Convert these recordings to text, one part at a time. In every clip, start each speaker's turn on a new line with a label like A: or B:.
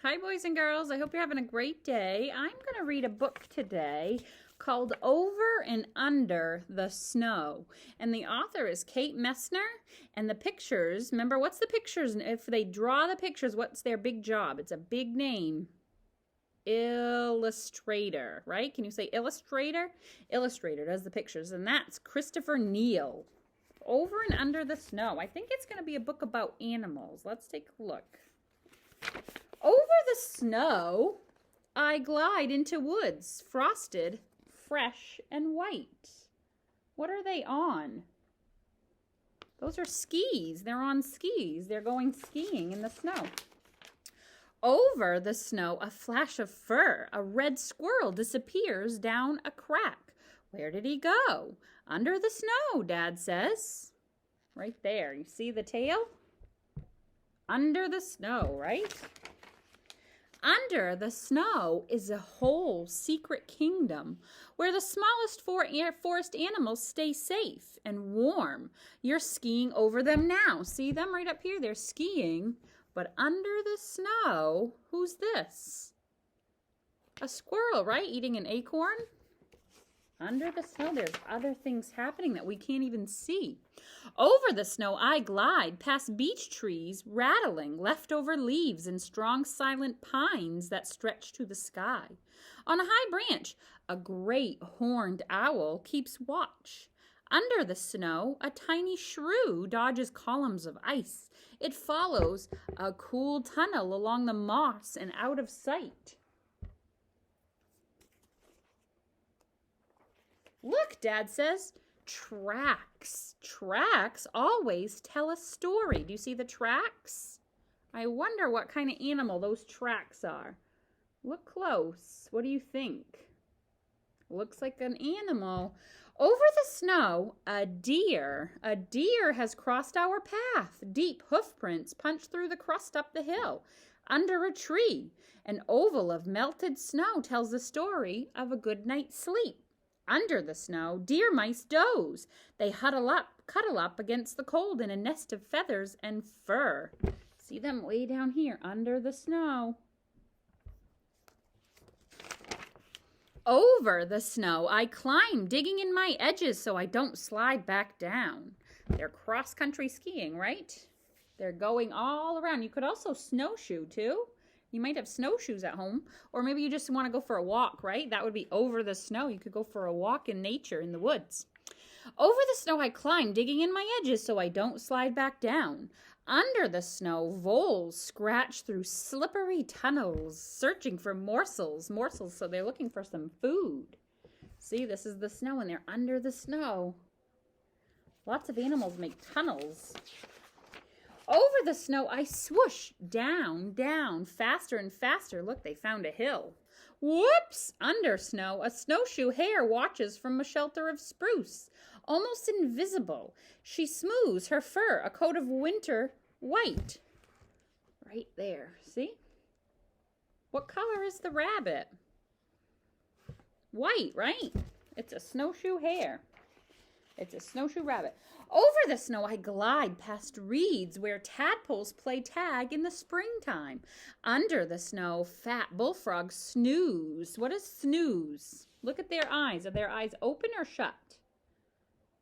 A: Hi, boys and girls. I hope you're having a great day. I'm going to read a book today called Over and Under the Snow. And the author is Kate Messner. And the pictures, remember, what's the pictures? If they draw the pictures, what's their big job? It's a big name. Illustrator, right? Can you say illustrator? Illustrator does the pictures. And that's Christopher Neal. Over and Under the Snow. I think it's going to be a book about animals. Let's take a look. Over the snow, I glide into woods, frosted, fresh, and white. What are they on? Those are skis. They're on skis. They're going skiing in the snow. Over the snow, a flash of fur. A red squirrel disappears down a crack. Where did he go? Under the snow, Dad says. Right there. You see the tail? Under the snow, right? Under the snow is a whole secret kingdom where the smallest forest animals stay safe and warm. You're skiing over them now. See them right up here? They're skiing. But under the snow, who's this? A squirrel, right? Eating an acorn? Under the snow, there's other things happening that we can't even see. Over the snow, I glide past beech trees, rattling leftover leaves and strong silent pines that stretch to the sky. On a high branch, a great horned owl keeps watch. Under the snow, a tiny shrew dodges columns of ice. It follows a cool tunnel along the moss and out of sight. Look, Dad says, tracks. Tracks always tell a story. Do you see the tracks? I wonder what kind of animal those tracks are. Look close. What do you think? Looks like an animal. Over the snow, a deer. A deer has crossed our path. Deep hoof prints punch through the crust up the hill. Under a tree, an oval of melted snow tells the story of a good night's sleep. Under the snow, deer mice doze. They cuddle up against the cold in a nest of feathers and fur. See them way down here under the snow. Over the snow, I climb, digging in my edges so I don't slide back down. They're cross-country skiing, right? They're going all around. You could also snowshoe, too. You might have snowshoes at home, or maybe you just want to go for a walk, right? That would be over the snow. You could go for a walk in nature, in the woods. Over the snow I climb, digging in my edges so I don't slide back down. Under the snow, voles scratch through slippery tunnels, searching for morsels, so they're looking for some food. See, this is the snow, and they're under the snow. Lots of animals make tunnels. Over the snow, I swoosh down, down, faster and faster. Look, they found a hill. Whoops! Under snow, a snowshoe hare watches from a shelter of spruce. Almost invisible, she smooths her fur, a coat of winter white. Right there, see? What color is the rabbit? White, right? It's a snowshoe hare. It's a snowshoe rabbit. Over the snow, I glide past reeds where tadpoles play tag in the springtime. Under the snow, fat bullfrogs snooze. What is snooze? Look at their eyes. Are their eyes open or shut?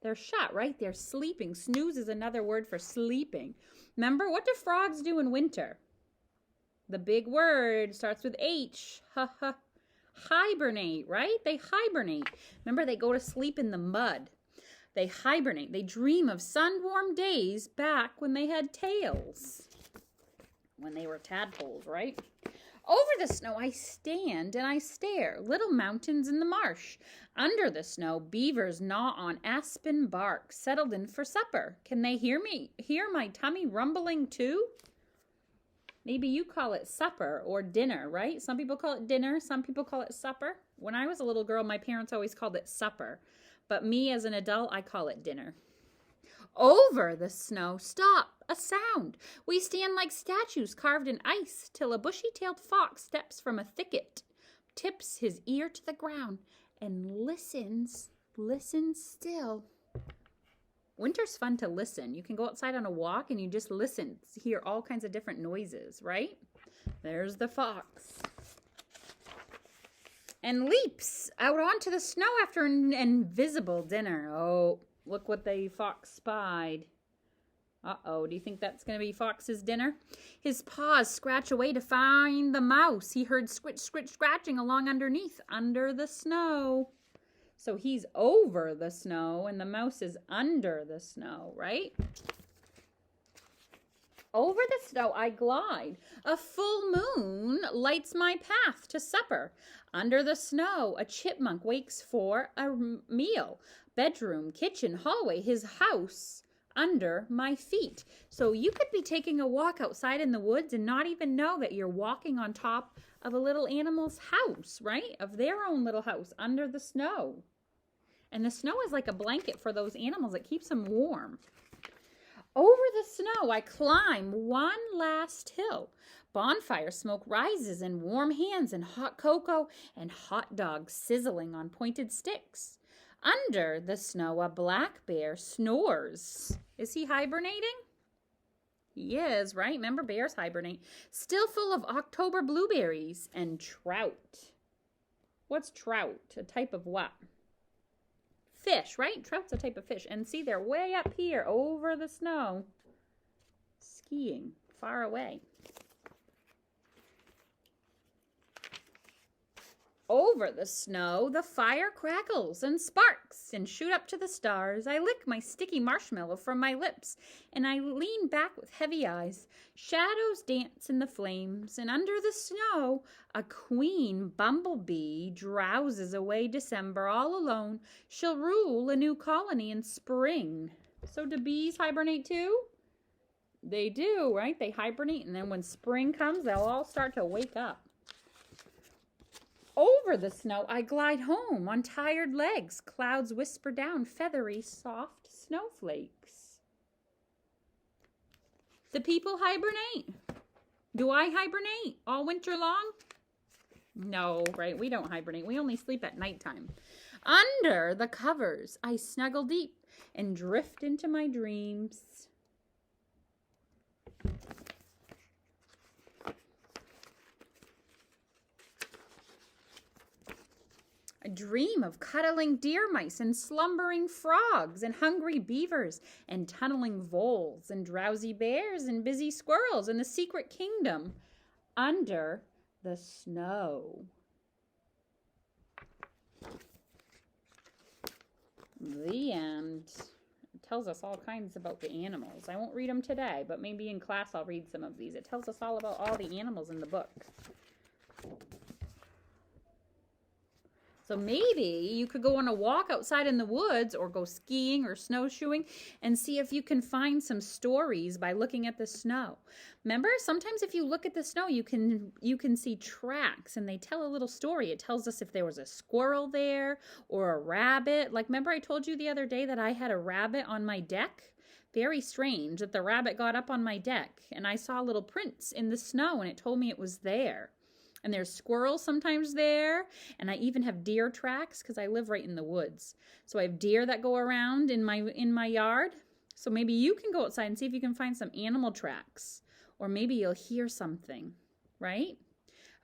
A: They're shut, right? They're sleeping. Snooze is another word for sleeping. Remember, what do frogs do in winter? The big word starts with H. Hibernate, right? They hibernate. Remember, they go to sleep in the mud. They hibernate. They dream of sun-warmed days back when they had tails. When they were tadpoles, right? Over the snow, I stand and I stare. Little mountains in the marsh. Under the snow, beavers gnaw on aspen bark, settled in for supper. Can they hear me? Hear my tummy rumbling too? Maybe you call it supper or dinner, right? Some people call it dinner. Some people call it supper. When I was a little girl, my parents always called it supper. But me as an adult, I call it dinner. Over the snow, stop, a sound. We stand like statues carved in ice till a bushy-tailed fox steps from a thicket, tips his ear to the ground, and listens still. Winter's fun to listen. You can go outside on a walk and you just listen, hear all kinds of different noises, right? There's the fox. And leaps out onto the snow after an invisible dinner. Oh, look what the fox spied. Uh-oh, do you think that's going to be Fox's dinner? His paws scratch away to find the mouse. He heard scritch, scritch, scratching along underneath, under the snow. So he's over the snow, and the mouse is under the snow, right? Over the snow I glide. A full moon lights my path to supper. Under the snow, a chipmunk wakes for a meal. Bedroom, kitchen, hallway, his house under my feet. So you could be taking a walk outside in the woods and not even know that you're walking on top of a little animal's house, right? Of their own little house under the snow. And the snow is like a blanket for those animals. It keeps them warm. Over the snow, I climb one last hill. Bonfire smoke rises and warm hands and hot cocoa and hot dogs sizzling on pointed sticks. Under the snow, a black bear snores. Is he hibernating? He is, right? Remember, bears hibernate. Still full of October blueberries and trout. What's trout? A type of what? Fish, right? Trout's a type of fish. And see, they're way up here over the snow, skiing far away. Over the snow, the fire crackles and sparks and shoot up to the stars. I lick my sticky marshmallow from my lips, and I lean back with heavy eyes. Shadows dance in the flames, and under the snow, a queen bumblebee drowses away December all alone. She'll rule a new colony in spring. So do bees hibernate too? They do, right? They hibernate, and then when spring comes, they'll all start to wake up. Over the snow, I glide home on tired legs. Clouds whisper down feathery, soft snowflakes. Do people hibernate? Do I hibernate all winter long? No, right? We don't hibernate. We only sleep at nighttime. Under the covers, I snuggle deep and drift into my dreams. I dream of cuddling deer mice and slumbering frogs and hungry beavers and tunneling voles and drowsy bears and busy squirrels in the secret kingdom under the snow. The end. It tells us all kinds about the animals. I won't read them today, but maybe in class I'll read some of these. It tells us all about all the animals in the book. So maybe you could go on a walk outside in the woods or go skiing or snowshoeing and see if you can find some stories by looking at the snow. Remember, sometimes if you look at the snow, you can see tracks and they tell a little story. It tells us if there was a squirrel there or a rabbit. Like, remember I told you the other day that I had a rabbit on my deck? Very strange that the rabbit got up on my deck and I saw little prints in the snow and it told me it was there. And there's squirrels sometimes there. And I even have deer tracks because I live right in the woods. So I have deer that go around in my yard. So maybe you can go outside and see if you can find some animal tracks. Or maybe you'll hear something, right?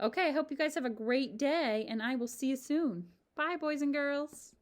A: Okay, I hope you guys have a great day. And I will see you soon. Bye, boys and girls.